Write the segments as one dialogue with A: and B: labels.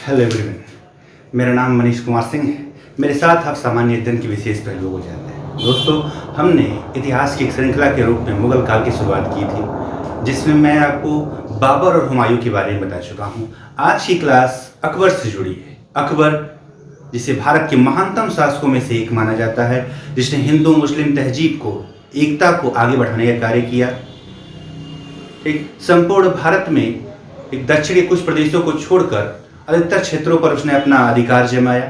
A: Hello everyone, मेरा नाम मनीष कुमार सिंह है। मेरे साथ आप सामान्य अध्ययन के विशेष पहलुओं को जानते हैं। दोस्तों, हमने इतिहास की एक श्रृंखला के रूप में मुगल काल की शुरुआत की थी, जिसमें मैं आपको बाबर और हुमायूं के बारे में बता चुका हूँ। आज की क्लास अकबर से जुड़ी है। अकबर, जिसे भारत के महानतम शासकों में से एक माना जाता है, जिसने हिंदू मुस्लिम तहजीब को, एकता को आगे बढ़ाने का कार्य किया। एक संपूर्ण भारत में एक दक्षिणी कुछ प्रदेशों को छोड़कर अधिकतर क्षेत्रों पर उसने अपना अधिकार जमाया।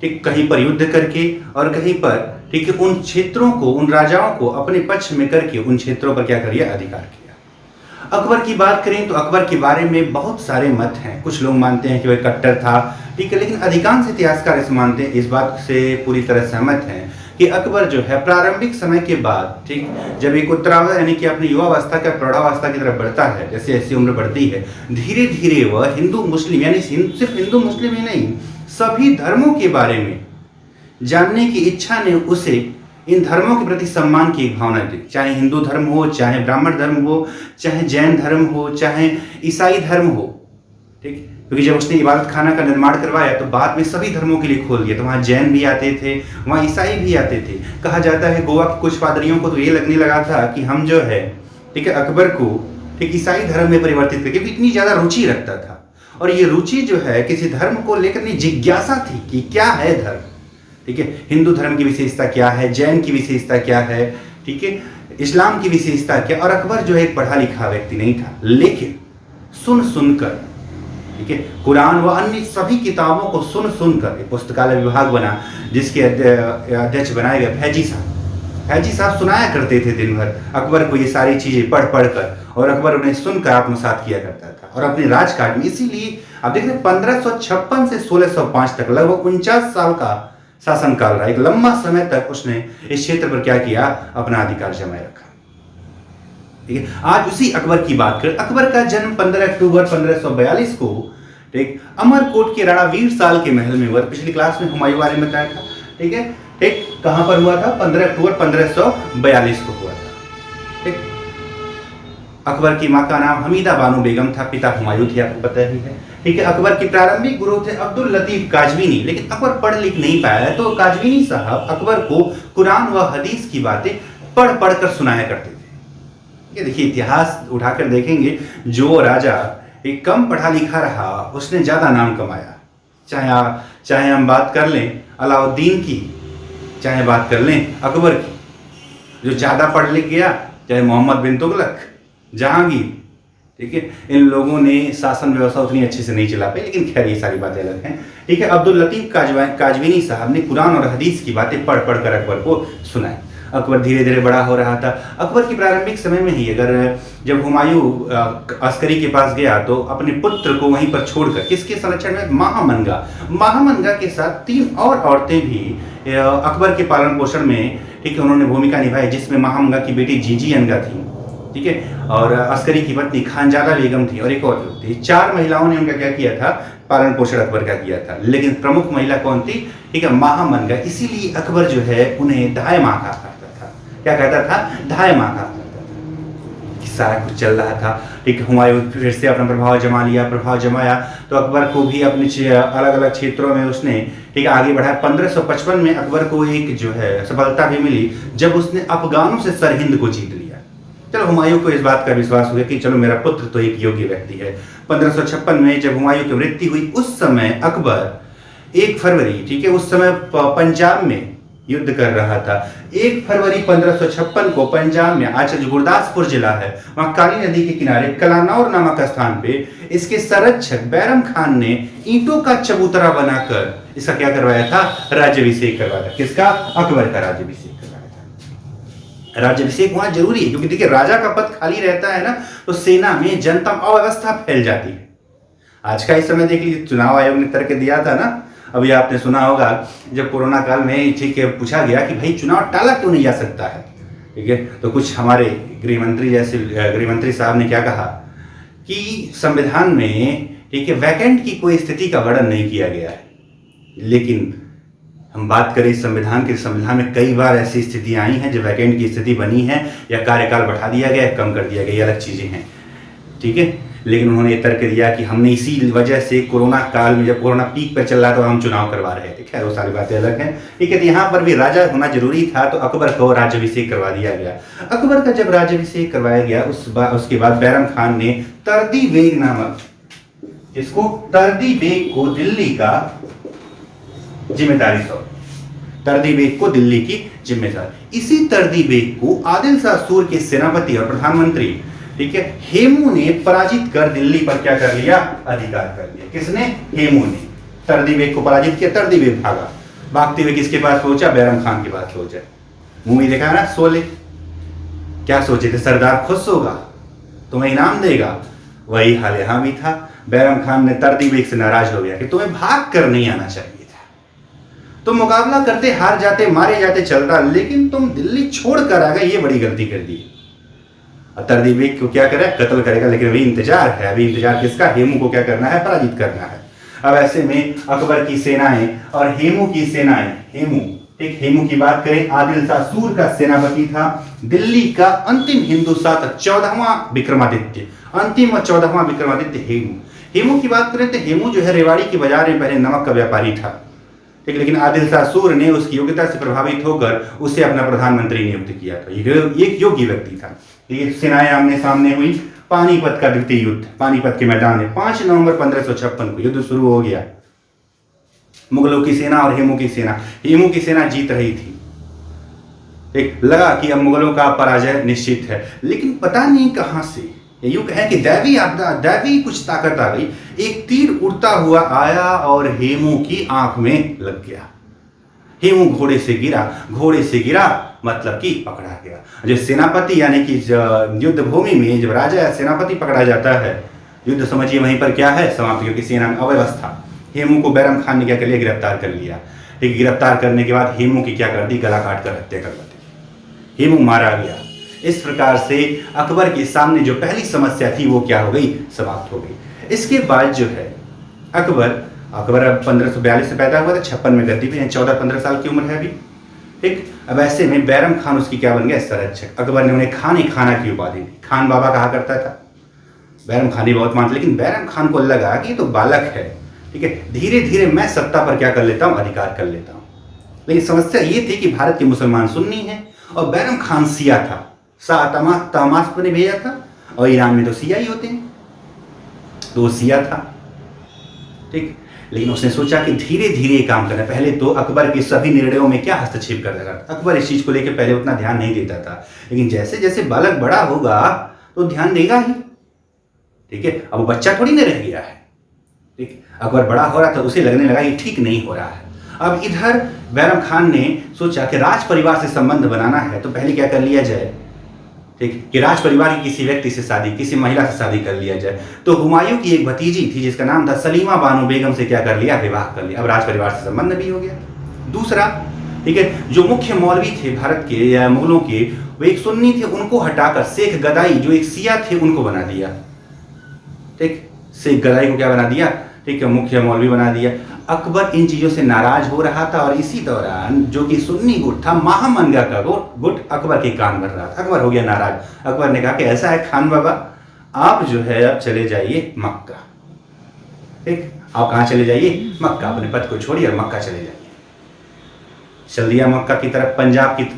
A: ठीक, कहीं पर युद्ध करके और कहीं पर ठीक है उन क्षेत्रों को, उन राजाओं को अपने पक्ष में करके उन क्षेत्रों पर क्या करिए, अधिकार किया। अकबर की बात करें तो अकबर के बारे में बहुत सारे मत हैं। कुछ लोग मानते हैं कि वह कट्टर था, ठीक है, लेकिन अधिकांश इतिहासकार इस मानते हैं, इस बात से पूरी तरह सहमत हैं कि अकबर जो है प्रारंभिक समय के बाद, ठीक, जब एक उत्तरावस्था यानी कि अपनी युवावस्था का प्रौढ़ावस्था की तरफ बढ़ता है, जैसे जैसे उम्र बढ़ती है, धीरे धीरे वह हिंदू मुस्लिम यानी सिर्फ हिंदू मुस्लिम ही नहीं, सभी धर्मों के बारे में जानने की इच्छा ने उसे इन धर्मों के प्रति सम्मान की एक भावना दी। चाहे हिंदू धर्म हो, चाहे ब्राह्मण धर्म हो, चाहे जैन धर्म हो, चाहे ईसाई धर्म हो, ठीक, क्योंकि जब उसने इबादत खाना का निर्माण करवाया तो बाद में सभी धर्मों के लिए खोल दिया। तो वहाँ जैन भी आते थे, वहाँ ईसाई भी आते थे। कहा जाता है गोवा के कुछ पादरियों को तो ये लगने लगा था कि हम जो है, ठीक है, अकबर को ठीक ईसाई धर्म में परिवर्तित करके, क्योंकि इतनी ज़्यादा रुचि रखता था। और ये रुचि जो है किसी धर्म को लेकर जिज्ञासा थी कि क्या है धर्म, ठीक है, हिंदू धर्म की विशेषता क्या है, जैन की विशेषता क्या है, ठीक है, इस्लाम की विशेषता क्या। और अकबर जो है एक पढ़ा लिखा व्यक्ति नहीं था, लेकिन सुन सुनकर, ठीक है, कुरान व अन्य सभी किताबों को सुन सुनकर एक पुस्तकालय विभाग बना, जिसके अध्यक्ष बनाए गए फैजी साहब। फैजी साहब सुनाया करते थे दिन भर अकबर को ये सारी चीज़ें पढ़ पढ़ कर, और अकबर उन्हें सुनकर आत्मसात किया करता था। और अपने राजकाज में इसीलिए आप देख रहे हैं 1556 से 1605 तक लगभग 49 साल का शासनकाल रहा। एक लंबा समय तक उसने इस क्षेत्र पर क्या किया, अपना अधिकार जमाए रखा। ठीक है, आज उसी अकबर की बात करें। अकबर का जन्म 15 अक्टूबर 1542 को, ठीक, अमरकोट के राणा वीर साल के महल में हुआ। पिछली क्लास में हुमायूं बारे में बताया था, ठीक है, ठीक, कहां पर हुआ था, 15 अक्टूबर 1542 को हुआ था। ठीक, अकबर की मां का नाम हमीदा बानो बेगम था, पिता हुमायूं थे, आपको पता ही है। ठीक है, अकबर के प्रारंभिक गुरु थे अब्दुल लतीफ काजवीनी, लेकिन अकबर पढ़ लिख नहीं पाया, तो काजवीनी साहब अकबर को कुरान व हदीस की बातें पढ़ पढ़ कर सुनाया करते थे। देखिए, इतिहास उठाकर देखेंगे, जो राजा एक कम पढ़ा लिखा रहा उसने ज़्यादा नाम कमाया। चाहे हम बात कर लें अलाउद्दीन की, चाहे बात कर लें अकबर की, जो ज़्यादा पढ़ लिख गया, चाहे मोहम्मद बिन तुगलक, जहांगीर, ठीक है, इन लोगों ने शासन व्यवस्था उतनी अच्छे से नहीं चला पाई, लेकिन खैर ये सारी बातें अलग हैं। ठीक है, अब्दुल लतीफ काजवीनी साहब ने कुरान और हदीस की बातें पढ़ पढ़ कर अकबर को सुनाई। अकबर धीरे धीरे बड़ा हो रहा था। अकबर के प्रारंभिक समय में ही अगर जब हुमायूं अस्करी के पास गया तो अपने पुत्र को वहीं पर छोड़कर, किसके संरक्षण में, महामनगा के साथ 3 और औरतें भी अकबर के पालन पोषण में, ठीक है, उन्होंने भूमिका निभाई, जिसमें महामनगा की बेटी जीजी अनगा थी, ठीक है, और अस्करी की पत्नी खानजादा बेगम थी, और एक और जो थी। 4 महिलाओं ने उनका क्या किया था, पालन पोषण अकबर का किया था। लेकिन प्रमुख महिला कौन थी, ठीक है, महामनगा। इसीलिए अकबर जो है उन्हें धाय माँ कहा करता था। क्या कहता था, धाय माँ कहा करता था। सारा कुछ चल रहा था। ठीक, हुमायूं फिर से अपना प्रभाव जमाया तो अकबर को भी अपने अलग अलग क्षेत्रों में उसने, ठीक, आगे बढ़ाया। 1555 में अकबर को एक जो है सफलता भी मिली, जब उसने अफगानों से सरहिंद को जीत लिया। चलो, हुमायूं को इस बात का विश्वास हो गया कि चलो मेरा पुत्र तो एक योग्य व्यक्ति है। 1556 में जब हुमायूं की मृत्यु हुई, उस समय अकबर 1 फरवरी, ठीक है, उस समय पंजाब में युद्ध कर रहा था। 1 फरवरी 1556 को पंजाब में, आज जो गुरदासपुर जिला है, वहां काली नदी के किनारे कलानौर नामक स्थान पे इसके संरक्षक बैरम खान ने ईंटों का चबूतरा बनाकर इसका क्या करवाया था, राज्याभिषेक करवाया था। किसका, अकबर का राज्याभिषेक। राज्याभिषेक होना जरूरी है, क्योंकि देखिए राजा का पद खाली रहता है ना, तो सेना में जनता में अव्यवस्था फैल जाती है। आज का इस समय देख लीजिए, चुनाव आयोग ने तर्क दिया था ना, अभी आपने सुना होगा, जब कोरोना काल में, ठीक है, पूछा गया कि भाई चुनाव टाला क्यों नहीं जा सकता है, ठीक है, तो कुछ हमारे गृहमंत्री साहब ने क्या कहा कि संविधान में, ठीक है, वैकेंट की कोई स्थिति का वर्णन नहीं किया गया है। लेकिन हम बात करें संविधान में कई बार ऐसी स्थितियां आई हैं जब वैकेंट की स्थिति बनी है, या कार्यकाल बढ़ा दिया गया है, कम कर दिया गया, ये अलग चीजें हैं। ठीक है, लेकिन उन्होंने ये तर्क दिया कि हमने इसी वजह से कोरोना काल में, जब कोरोना पीक पर चल रहा था, हम चुनाव करवा रहे थे। खैर वो सारी बातें अलग हैं। ठीक है, तो यहाँ पर भी राजा होना जरूरी था, तो अकबर को राज्याभिषेक करवा दिया गया। अकबर का जब राज्याभिषेक करवाया गया, उसके बाद बैरम खान ने तर्दी बेग नामक, इसको तर्दी बेग को दिल्ली का जिम्मेदारी सौंपी। तर्दी बेग को दिल्ली की जिम्मेदारी। इसी तर्दी बेग को आदिल शाह सूर के सेनापति और प्रधानमंत्री, ठीक है, हेमू ने पराजित कर दिल्ली पर क्या कर लिया, अधिकार कर लिया। किसने? हेमू ने तर्दी बेग को पराजित किया। तर्दी बेग भागा, भागते हुए किसके पास पहुंचा? बैरम खान के पास पहुंचा। मूवी देखा ना, शोले? क्या सोचे थे? सरदार खुश होगा, तुम्हें इनाम देगा। वही हाल यहां भी था। बैरम खान ने तर्दी बेग से नाराज हो गया कि तुम्हें भाग कर नहीं आना चाहिए था, तुम मुकाबला करते, हार जाते, मारे जाते, चलता, लेकिन तुम दिल्ली छोड़कर आ गए, ये बड़ी गलती कर दी। तर्दी बेग को क्या करे? कत्ल करेगा। लेकिन अभी इंतजार है। अभी इंतजार किसका? हेमू को क्या करना है? पराजित करना है। अब ऐसे में अकबर की सेनाएं और हेमू की सेनाएं, हेमू की बात करें, आदिल शाह सूर का सेनापति था, दिल्ली का अंतिम हिंदू शासक 14वां विक्रमादित्य, अंतिम और 14वां विक्रमादित्य हेमू की बात करें तो हेमू जो है रेवाड़ी के बाजार में पहले नमक का व्यापारी था। ठीक, लेकिन आदिल शाह सूर ने उसकी योग्यता से प्रभावित होकर उसे अपना प्रधानमंत्री नियुक्त किया था। एक योग्य व्यक्ति था। ये सेनाएं आमने सामने हुई। पानीपत का द्वितीय युद्ध, पानीपत के मैदान में 5 नवंबर 1556 को युद्ध शुरू हो गया। मुगलों की सेना और हेमू की सेना जीत रही थी। एक लगा कि अब मुगलों का पराजय निश्चित है, लेकिन पता नहीं कहां से, यूं कहें कि दैवी आपदा, दैवी कुछ ताकत आ गई। एक तीर उड़ता हुआ आया और हेमू की आंख में लग गया। हेमू घोड़े से गिरा, मतलब कि पकड़ा गया। जो सेनापति यानी कि युद्ध भूमि में जब राजा या सेनापति पकड़ा जाता है, युद्ध समझिए वहीं पर क्या है, समाप्त, क्योंकि सेना में अव्यवस्था। हेमू को बैरम खान ने क्या कर लिया? गिरफ्तार कर लिया। ठीक, गिरफ्तार करने के बाद हेमू की क्या कर दी? गला काट कर हत्या करवा दी। हेमू मारा गया। इस प्रकार से अकबर के सामने जो पहली समस्या थी वो क्या हो गई? समाप्त हो गई। इसके बाद जो है अकबर अब 1542 से पैदा हुआ था, 56 में गद्दी पे, 14-15 साल की उम्र है अभी। ठीक, अब ऐसे में बैरम खान उसकी क्या बन गया? संरक्षक। अकबर ने उन्हें खाना की उपाधि दी। खान बाबा कहा करता था। बैरम खान ही बहुत मानते, लेकिन बैरम खान को लगा कि ये तो बालक है, ठीक है, धीरे धीरे मैं सत्ता पर क्या कर लेता हूँ? अधिकार कर लेता हूँ। लेकिन समस्या ये थी कि भारत के मुसलमान सुन्नी हैं और बैरम खान शिया था। तहमास्प ने भेजा था, और ईरान में तो शिया ही होते हैं, तो वो शिया था। ठीक, लेकिन उसने सोचा कि धीरे धीरे काम करना। पहले तो अकबर के सभी निर्णयों में क्या हस्तक्षेप करता था? अकबर इस चीज को लेकर पहले उतना ध्यान नहीं देता था, लेकिन जैसे जैसे बालक बड़ा होगा तो ध्यान देगा ही। ठीक है, अब वो बच्चा थोड़ी ना रह गया है। ठीक, अकबर बड़ा हो रहा था, उसे लगने लगा ये ठीक नहीं हो रहा है। अब इधर बैरम खान ने सोचा कि राज परिवार से संबंध बनाना है, तो पहले क्या कर लिया जाए? ठीक, कि राज परिवार की किसी व्यक्ति से शादी, किसी महिला से शादी कर लिया जाए। तो हुमायूं की एक भतीजी थी जिसका नाम था सलीमा बानो बेगम से क्या कर लिया? विवाह कर लिया। अब राज परिवार से संबंध भी हो गया। दूसरा, ठीक है, जो मुख्य मौलवी थे भारत के या मुगलों के, वो एक सुन्नी थे, उनको हटाकर शेख गदाई जो एक शिया थे उनको बना दिया। ठीक, शेख गदाई को क्या बना दिया? ठीक है, मुख्य मौलवी बना दिया। अकबर इन चीजों से नाराज हो रहा था, और इसी दौरान जो कि सुन्नी गुट था, महामनगा का गुट अकबर के कान भर रहा था। अकबर हो गया नाराज। अकबर ने कहा कि ऐसा है खान बाबा, आप जो है अब चले जाइए मक्का। ठीक, आप कहाँ चले जाइए? मक्का। अपने पद को छोड़िए और मक्का चले जाइए। चल दिया मक्का की तरफ।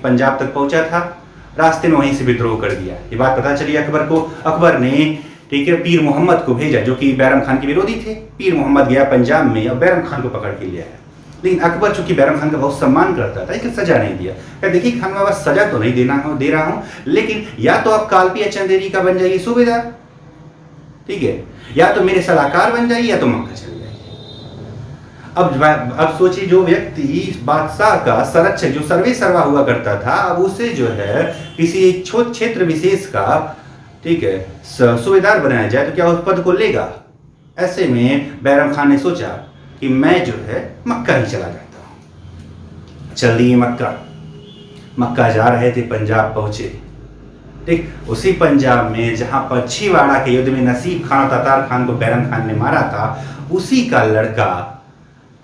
A: पंजाब तक पहुंचा था, रास्ते में वहीं से विद्रोह कर दिया। ये बात पता चली अकबर को। अकबर ने, ठीक है, पीर मोहम्मद को भेजा, जो कि बैरम खान के विरोधी थे। पीर मोहम्मद गया पंजाब में और बैरम खान को पकड़ के लिया है। लेकिन अकबर चूंकि बैरम खान का बहुत सम्मान करता था, इसलिए सजा नहीं दिया। क्या देखिए खान बाबा, सजा तो नहीं दे रहा हूं, लेकिन या तो आप कालपी या चंदेरी का बन जाइए सूबेदार, ठीक है, या तो मेरे सलाहकार बन जाइए, या तो मक्का चले जाइए। अब सोचिए, जो व्यक्ति बादशाह का संरक्षक, जो सर्वे सर्वा हुआ करता था, अब उसे जो है किसी छोटे क्षेत्र विशेष का, ठीक है, सूबेदार बनाया जाए तो क्या उस पद को लेगा? ऐसे में बैरम खान ने सोचा कि मैं जो है मक्का ही चला जाता हूं। चल दिए मक्का जा रहे थे, पंजाब पहुंचे। ठीक, उसी पंजाब में जहां पर छिवाड़ा के युद्ध में नसीब खान और तातार खान को बैरम खान ने मारा था, उसी का लड़का,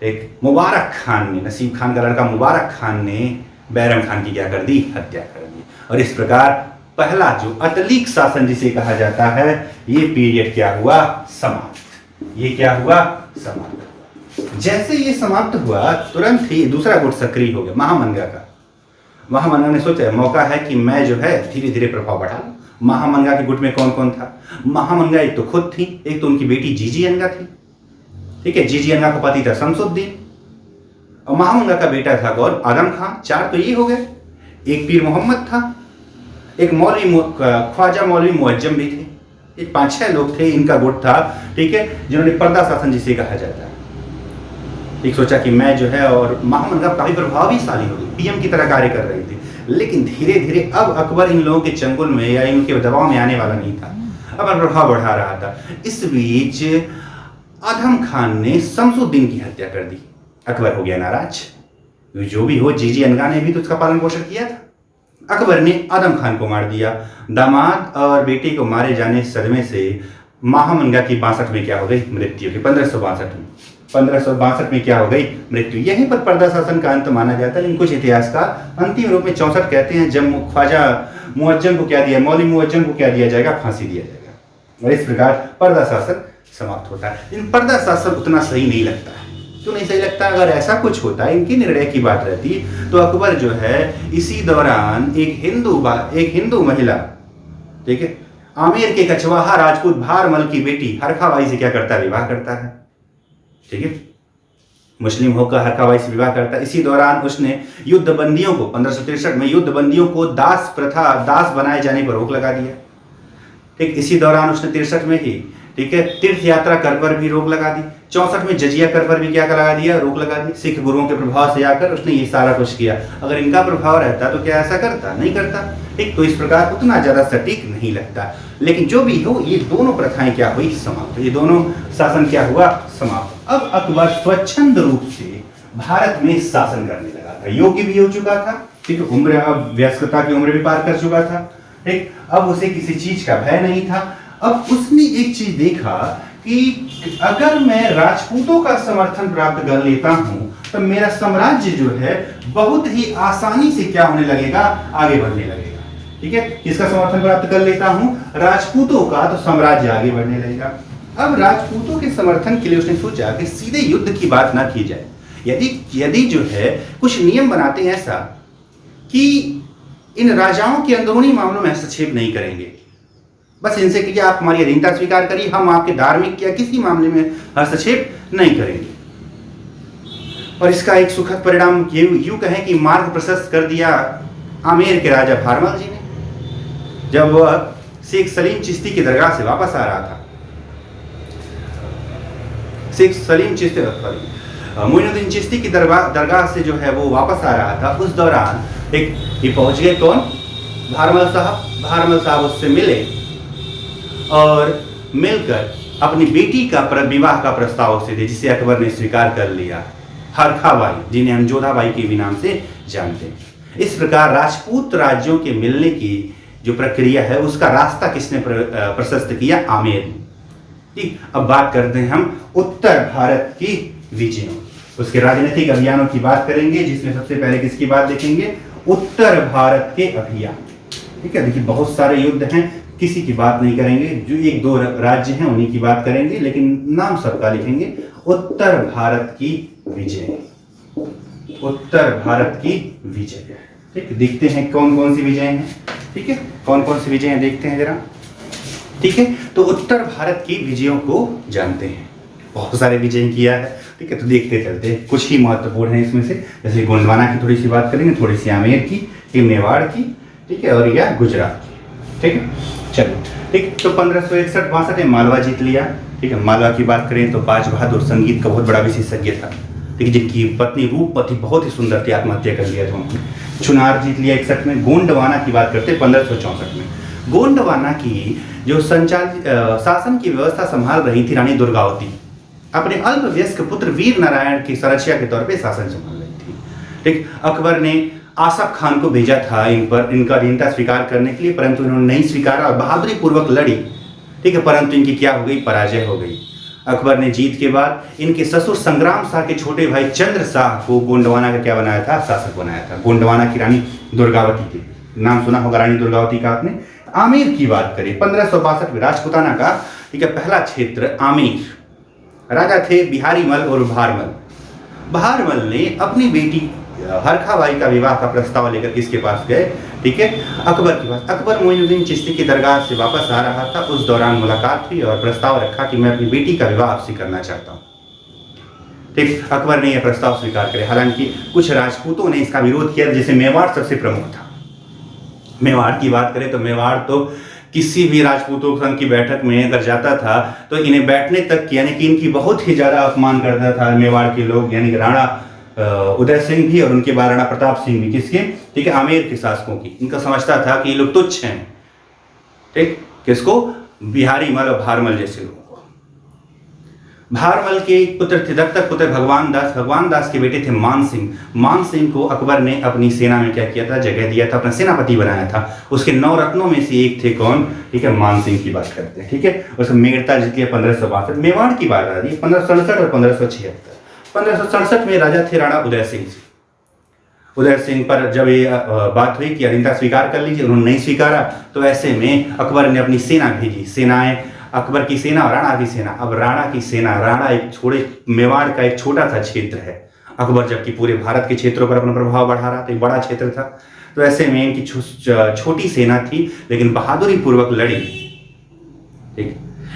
A: ठीक, मुबारक खान ने, नसीब खान का लड़का मुबारक खान ने बैरम खान की क्या कर दी? हत्या कर दी। और इस प्रकार पहला जो अतलिक शासन जिसे कहा जाता है, ये पीरियड क्या हुआ, समाप्त। ये क्या हुआ, समाप्त। जैसे ये समाप्त हुआ तुरंत ही दूसरा गुट सक्रिय हो गया, महामंगा का। महामंगा ने सोचा मौका है कि मैं जो है धीरे धीरे प्रभाव बढ़ा लूं। महामंगा के गुट में कौन कौन था? महामंगा एक तो खुद थी, एक तो उनकी बेटी जीजीअनगा थी, ठीक है। जीजीअनगा का पति था शमसुद्दीन और महामंगा का बेटा था गौर आदम खान। 4 तो ये हो गए। एक पीर मोहम्मद था, एक मौलवी ख्वाजा मौलवी मुअज्जम भी थे। ये 5-6 लोग थे, इनका गुट था, ठीक है, जिन्होंने पर्दा शासन जिसे कहा जाता है। एक सोचा कि मैं जो है, और महामंगा काफी प्रभावशाली हो गई, पीएम की तरह कार्य कर रही थी। लेकिन धीरे धीरे अब अकबर इन लोगों के चंगुल में या इनके दबाव में आने वाला नहीं था, अब प्रभाव बढ़ा रहा था। इस बीच आदम खान ने शमसुद्दीन की हत्या कर दी। अकबर हो गया नाराज। जो भी हो, जीजीअनगा ने भी तो उसका पालन पोषण किया था। अकबर ने आदम खान को मार दिया। दामाद और बेटे को मारे जाने सदमे से महामंगा की 62 में क्या हो गई, मृत्यु की। 1562 में क्या हो गई, मृत्यु। यहीं पर पर्दा शासन का अंत माना जाता है। लेकिन कुछ इतिहासकार अंतिम रूप में 64 कहते हैं, जब ख्वाजा मुअज्जम को क्या दिया, मौलवी मुअज्जम को क्या दिया जाएगा, फांसी दिया जाएगा। और इस प्रकार पर्दा शासन समाप्त होता है। इन पर्दा शासन उतना सही नहीं लगता है। क्यों नहीं सही लगता? अगर ऐसा कुछ होता, इनकी निर्णय की बात रहती, तो अकबर जो है इसी दौरान एक हिंदू महिला, ठीक है, आमेर के कछवाहा राजपूत भारमल की बेटी हरखाबाई से क्या करता है, विवाह करता है, ठीक है। मुस्लिम होकर हरखाबाई से विवाह करता है। इसी दौरान उसने युद्ध बंदियों को 1563 में युद्ध बंदियों को दास बनाए जाने पर रोक लगा दिया, ठीक। इसी दौरान उसने 63 में ही, ठीक है, तीर्थ यात्रा कर पर भी रोक लगा दी। 64 में जजिया कर पर भी क्या लगा दिया, रोक लगा दी। सिख गुरुओं के प्रभाव से आकर उसने ये सारा कुछ किया। अगर इनका प्रभाव रहता तो क्या ऐसा करता? नहीं करता, ठीक। तो इस प्रकार उतना ज्यादा सटीक नहीं लगता। लेकिन जो भी हो, ये दोनों प्रथाएं क्या हुई, समाप्त। ये दोनों शासन क्या हुआ, समाप्त। अब अकबर स्वच्छंद रूप से भारत में शासन करने लगा था। योग्य भी हो चुका था, ठीक है, उम्र, अब वयस्कता की उम्र भी पार कर चुका था, ठीक। अब उसे किसी चीज का भय नहीं था। अब उसने एक चीज देखा कि अगर मैं राजपूतों का समर्थन प्राप्त कर लेता हूं तो मेरा साम्राज्य जो है बहुत ही आसानी से क्या होने लगेगा, आगे बढ़ने लगेगा, ठीक है। किसका समर्थन प्राप्त कर लेता हूं, राजपूतों का, तो साम्राज्य आगे बढ़ने लगेगा। अब राजपूतों के समर्थन के लिए उसने सोचा कि सीधे युद्ध की बात ना की जाए। यदि जो है कुछ नियम बनाते हैं ऐसा कि इन राजाओं के अंदरूनी मामलों में हस्तक्षेप नहीं करेंगे, बस इनसे कि आप हमारी अधीनता स्वीकार करिए, हम आपके धार्मिक या किसी मामले में हस्तक्षेप नहीं करेंगे। और इसका एक सुखद परिणाम यूं कहें कि मार्ग प्रशस्त कर दिया आमेर के राजा भारमल जी ने। जब वह शेख सलीम चिश्ती की दरगाह से वापस आ रहा था, शेख सलीम चिश्ती मोइनुद्दीन चिश्ती की दरगाह से जो है वो वापस आ रहा था, उस दौरान ये पहुंच गए कौन, भारमल साहब उससे मिले और मिलकर अपनी बेटी का विवाह का प्रस्ताव उसे दे, जिसे अकबर ने स्वीकार कर लिया, हरखाबाई, जिन्हें हम जोधाबाई के भी नाम से जानते हैं। इस प्रकार राजपूत राज्यों के मिलने की जो प्रक्रिया है उसका रास्ता किसने प्रशस्त किया, आमेर ने, ठीक। अब बात करते हैं हम उत्तर भारत की विजयों, उसके राजनीतिक अभियानों की बात करेंगे, जिसमें सबसे पहले किसकी बात देखेंगे, उत्तर भारत के अभियान, ठीक है। देखिए बहुत सारे युद्ध हैं, किसी की बात नहीं करेंगे, जो 1-2 राज्य हैं उन्हीं की बात करेंगे, लेकिन नाम सबका लिखेंगे। उत्तर भारत की विजय, उत्तर भारत की विजय, ठीक। देखते हैं कौन कौन सी विजय हैं, ठीक है, कौन कौन सी विजय हैं देखते हैं जरा, ठीक है। तो उत्तर भारत की विजयों को जानते हैं, बहुत सारे विजय किया है, ठीक है। तो देखते चलते हैं, कुछ ही महत्वपूर्ण है इसमें से। जैसे गोंडवाना की थोड़ी सी बात करेंगे, थोड़ी सी आमेर की, मेवाड़ की, ठीक है, और यह गुजरात की, ठीक है। चलो, ठीक। तो 1561-62 में मालवा जीत लिया, ठीक है। मालवा की बात करें तो बाज बहादुर संगीत का बहुत बड़ा विशेषज्ञ था, ठीक है, जिनकी पत्नी रूपमती बहुत ही सुंदर थी, आत्महत्या कर लिया था उन्होंने। चुनार जीत लिया 61 में। गोंडवाना की बात करते 1564 में। गोंडवाना की जो शासन की व्यवस्था संभाल रही थी रानी दुर्गावती, अपने अल्पवयस्क पुत्र वीर नारायण की संरक्षक के तौर पे शासन संभाल रही थी, ठीक। अकबर ने आसफ खान को भेजा था इनका अधीनता स्वीकार करने के लिए, परंतु इन्होंने नहीं स्वीकारा और बहादुरी पूर्वक लड़ी, ठीक है, परंतु इनकी क्या हो गई, पराजय हो गई। अकबर ने जीत के बाद इनके ससुर संग्राम शाह के छोटे भाई चंद्र शाह को गोंडवाना का क्या बनाया था, शासक बनाया था। गोंडवाना की रानी दुर्गावती थी, नाम सुना होगा रानी दुर्गावती का आपने। आमेर की बात करें 1562 में राजपूताना का ठीक है पहला क्षेत्र आमेर। राजा थे बिहारी मल और भारमल। भारमल ने अपनी बेटी हरखाबाई का विवाह का प्रस्ताव लेकर किसके पास गए, ठीक है, अकबर के पास। अकबर मोइनुद्दीन चिश्ती की दरगाह से वापस आ रहा था, उस दौरान मुलाकात हुई और प्रस्ताव रखा कि मैं अपनी बेटी का विवाह आपसे करना चाहता हूँ। ठीक, अकबर ने यह प्रस्ताव स्वीकार करे। हालांकि कुछ राजपूतों ने इसका विरोध किया, जैसे मेवाड़ सबसे प्रमुख था। मेवाड़ की बात करें तो मेवाड़ तो किसी भी राजपूतों संघ की बैठक में अगर जाता था तो इन्हें बैठने तक यानी कि इनकी बहुत ही ज्यादा अपमान करता था मेवाड़ के लोग, यानी कि राणा उदय सिंह भी और उनके बाद राणा प्रताप सिंह भी। किसके, ठीक है, आमेर के शासकों की। इनका समझता था कि ये लोग तुच्छ हैं, ठीक, किसको, बिहारी मल और भारमल जैसे लोगों को। भारमल के पुत्र थे दत्तक पुत्र भगवान दास। भगवान दास के बेटे थे मान सिंह। मान सिंह को अकबर ने अपनी सेना में क्या किया था, जगह दिया था, अपना सेनापति बनाया था। उसके 9 रत्नों में से एक थे कौन, ठीक है, मान सिंह की बात करते हैं, ठीक है। उसमें मेड़ता जीत लिया 1562। मेवाड़ की बात आ रही है 1567 और 1576। 1567 में राजा थे राणा उदय सिंह। उदय सिंह पर जब ये बात हुई कि अधीनता स्वीकार कर लीजिए, उन्होंने नहीं स्वीकारा, तो ऐसे में अकबर ने अपनी सेना भेजी। सेनाएं, अकबर की सेना और राणा की सेना। अब राणा की सेना, राणा एक छोटे मेवाड़ का एक छोटा सा क्षेत्र है, अकबर जबकि पूरे भारत के क्षेत्रों पर अपना प्रभाव बढ़ा रहा था, एक बड़ा क्षेत्र था। तो ऐसे में इनकी छोटी सेना थी, लेकिन बहादुरी पूर्वक लड़ी, ठीक।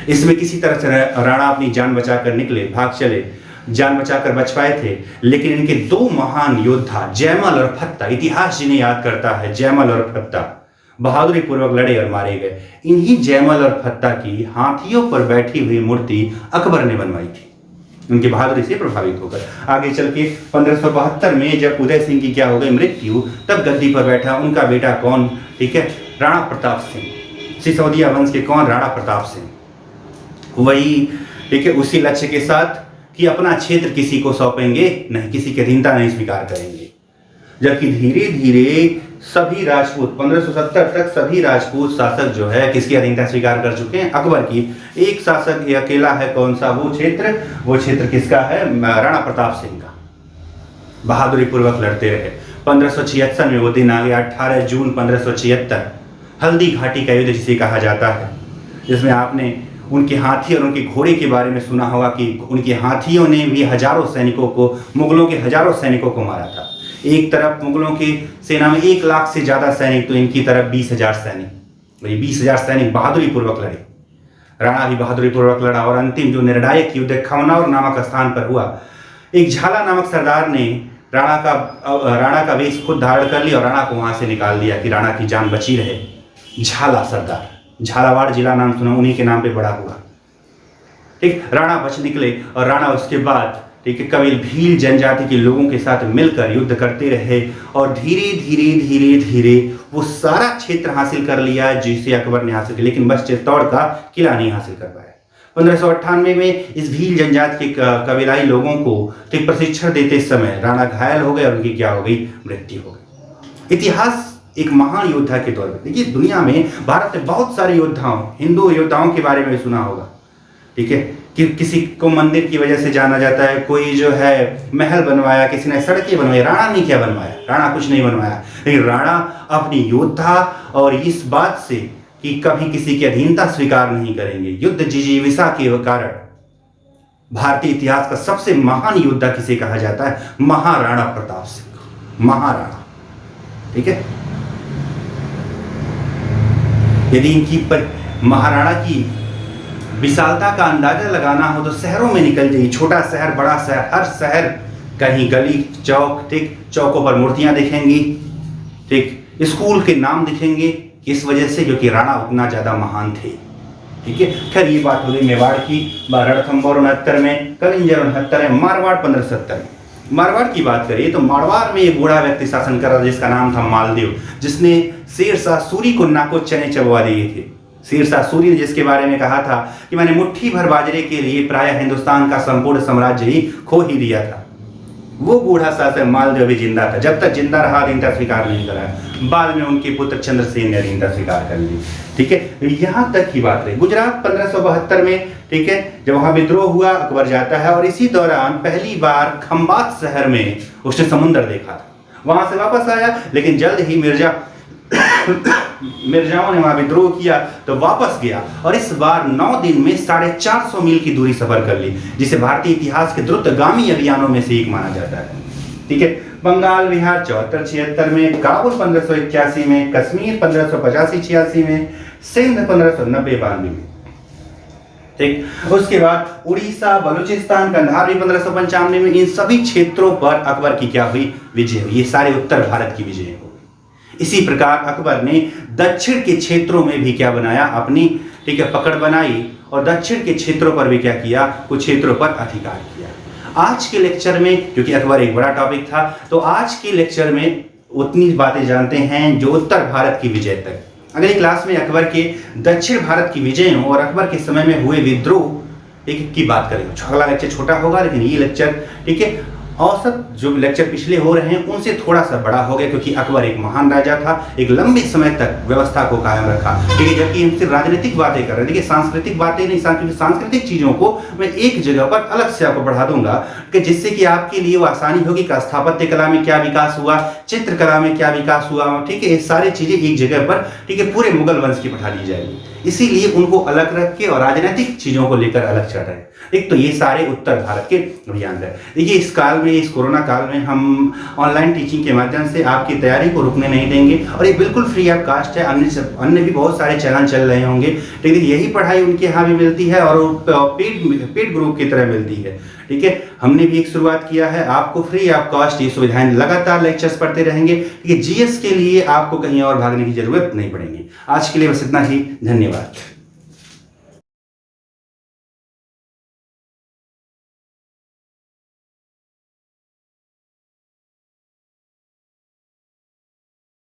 A: इसमें किसी तरह से राणा अपनी जान बचाकर निकले, भाग चले, जान बचाकर बच पाए थे। लेकिन इनके 2 महान योद्धा जयमल और फत्ता, इतिहास जिन्हें याद करता है, जयमल और फत्ता बहादुरी पूर्वक लड़े और मारे गए। इन्हीं जयमल और फत्ता की हाथियों पर बैठी हुई मूर्ति अकबर ने बनवाई थी, उनकी बहादुरी से प्रभावित होकर। आगे चल के 1572 में जब उदय सिंह की क्या हो गई मृत्यु, तब गद्दी पर बैठा उनका बेटा कौन, ठीक है, राणा प्रताप सिंह। सिसोदिया वंश के कौन, राणा प्रताप सिंह। वही, ठीक है, उसी लक्ष्य के साथ कि अपना क्षेत्र किसी को सौंपेंगे नहीं, किसी की अधीनता नहीं स्वीकार करेंगे। जबकि धीरे धीरे सभी राजपूत 1570 तक सभी राजपूत शासक जो है किसकी अधीनता स्वीकार कर चुके हैं, अकबर की। एक शासक ये अकेला है, कौन सा, वो क्षेत्र किसका है, राणा प्रताप सिंह का। बहादुरी पूर्वक लड़ते रहे। 1576 में वो दिन आ गया, 18 जून 1576, हल्दी घाटी का युद्ध जिसे कहा जाता है, जिसमें आपने उनके हाथी और उनके घोड़े के बारे में सुना होगा कि उनके हाथियों ने भी हजारों सैनिकों को, मुगलों के हजारों सैनिकों को मारा था। एक तरफ मुगलों की सेना में 1 लाख से ज्यादा सैनिक, तो इनकी तरफ 20,000 सैनिक। ये 20,000 सैनिक बहादुरी पूर्वक लड़े। राणा भी बहादुरी पूर्वक लड़ा और अंतिम जो निर्णायक युद्ध खमनौर नामक स्थान पर हुआ, एक झाला नामक सरदार ने राणा का वेश खुद धारण कर लिया और राणा को वहां से निकाल दिया कि राणा की जान बची रहे। झाला सरदार, झालावाड़ जिला नाम सुना, उन्हीं के नाम पे बड़ा हुआ, ठीक। राणा बच निकले और राणा उसके बाद, ठीक है, कभी भील जनजाति के लोगों के साथ मिलकर युद्ध करते रहे और धीरे धीरे धीरे धीरे वो सारा क्षेत्र हासिल कर लिया जिसे अकबर ने हासिल किया, लेकिन बस चित्तौड़ का किला नहीं हासिल कर पाया। 1598 में इस भील जनजाति के कबीलाई लोगों को ठीक प्रशिक्षण देते समय राणा घायल हो गए और उनकी क्या हो गई, मृत्यु हो गई। इतिहास एक महान योद्धा के तौर पर, देखिए दुनिया में भारत में बहुत सारे योद्धाओं, हिंदू योद्धाओं के बारे में सुना होगा, ठीक है, कि किसी को मंदिर की वजह से जाना जाता है, कोई जो है महल बनवाया, किसी ने सड़कें बनवाई। राणा ने क्या बनवाया, राणा कुछ नहीं बनवाया, लेकिन राणा अपनी योद्धा और इस बात से कि कभी किसी की अधीनता स्वीकार नहीं करेंगे, युद्ध जिजीविषा के कारण भारतीय इतिहास का सबसे महान योद्धा किसे कहा जाता है, महाराणा प्रताप सिंह, महाराणा, ठीक है। यदि इनकी महाराणा की विशालता का अंदाजा लगाना हो तो शहरों में निकल जाइए, छोटा शहर, बड़ा शहर, हर शहर कहीं गली चौक, ठीक, चौकों पर मूर्तियां दिखेंगी, ठीक, स्कूल के नाम दिखेंगे। किस वजह से, क्योंकि राणा उतना ज्यादा महान थे, ठीक है। खैर ये बात हो गई मेवाड़ की। रणथंभौर 69 में, कलिंजर 69 में, मारवाड़ 1570 में। मारवाड़ की बात करिए तो मारवाड़ में एक बूढ़ा व्यक्ति शासन कर रहा था जिसका नाम था मालदेव, जिसने शेरशाह सूरी को नाको चने चबवा दिए थे। शेरशाह सूरी ने जिसके बारे में कहा था कि मैंने मुट्ठी भर बाजरे के लिए प्रायः हिंदुस्तान का संपूर्ण साम्राज्य ही खो ही दिया था, वो बूढ़ा शासक मालदेव भी जिंदा था। जब तक जिंदा रहा अधीनता स्वीकार नहीं करा। बाद में उनके पुत्र चंद्रसेन ने अधीनता स्वीकार कर ली, ठीक है। यहाँ तक की बात रही। गुजरात 1572 में, ठीक है, जब वहां विद्रोह हुआ, अकबर जाता है और इसी दौरान पहली बार खंबात शहर में उसने समुद्र देखा था। वहां से वापस आया, लेकिन जल्द ही मिर्जा मिर्जाओं ने वहां विद्रोह किया तो वापस गया और इस बार 9 दिन में 450 मील की दूरी सफर कर ली, जिसे भारतीय इतिहास के द्रुतगामी अभियानों में से एक माना जाता है। ठीक है, बंगाल विहार 74-76 में, काबुल 1581 में, कश्मीर 1585-86 में, सिंध 1590-92 में। ठीक, उसके बाद उड़ीसा, बलूचिस्तान, कंधार भी 1595 में। इन सभी क्षेत्रों पर अकबर की क्या हुई? विजय हुई। ये सारे उत्तर भारत की विजय हो। इसी प्रकार अकबर ने दक्षिण के क्षेत्रों में भी क्या बनाया? अपनी ठीक है पकड़ बनाई और दक्षिण के क्षेत्रों पर भी क्या किया? कुछ क्षेत्रों पर अधिकार किया। आज के लेक्चर में, क्योंकि अकबर एक बड़ा टॉपिक था, तो आज के लेक्चर में उतनी बातें जानते हैं जो उत्तर भारत की विजय तक। अगली क्लास में अकबर के दक्षिण भारत की विजयों और अकबर के समय में हुए विद्रोह ठीक की बात करेंगे। अगला लेक्चर छोटा होगा, लेकिन ये लेक्चर ठीक है औसत जो लेक्चर पिछले हो रहे हैं उनसे थोड़ा सा बड़ा हो गया, क्योंकि अकबर एक महान राजा था, एक लंबे समय तक व्यवस्था को कायम रखा। ठीक है, जबकि हम सिर्फ राजनीतिक बातें कर रहे हैं। देखिए, सांस्कृतिक बातें नहीं, सांस्कृतिक चीजों को मैं एक जगह पर अलग से आपको बढ़ा दूंगा कि जिससे कि आपके लिए वो आसानी होगी कि स्थापत्य कला में क्या विकास हुआ, चित्रकला में क्या विकास हुआ। ठीक है, ये सारी चीजें एक जगह पर ठीक है पूरे मुगल वंश की पढ़ा दी जाएगी, इसीलिए उनको अलग रख के और राजनीतिक चीजों को लेकर अलग चल रहे हैं। एक तो ये सारे उत्तर भारत के अभियान है। देखिए, इस काल में, इस कोरोना काल में हम ऑनलाइन टीचिंग के माध्यम से आपकी तैयारी को रुकने नहीं देंगे और ये बिल्कुल फ्री ऑफ कास्ट है। अन्य भी बहुत सारे चैनल चल रहे होंगे, लेकिन यही पढ़ाई उनके यहाँ भी मिलती है और पेड ग्रुप की तरह मिलती है। ठीक है, हमने भी एक शुरुआत किया है, आपको फ्री ऑफ कॉस्ट ये सुविधाएं लगातार लेक्चर्स पढ़ते रहेंगे। ठीक है, जीएस के लिए आपको कहीं और भागने की जरूरत नहीं पड़ेगी। आज के लिए बस इतना ही, धन्यवाद।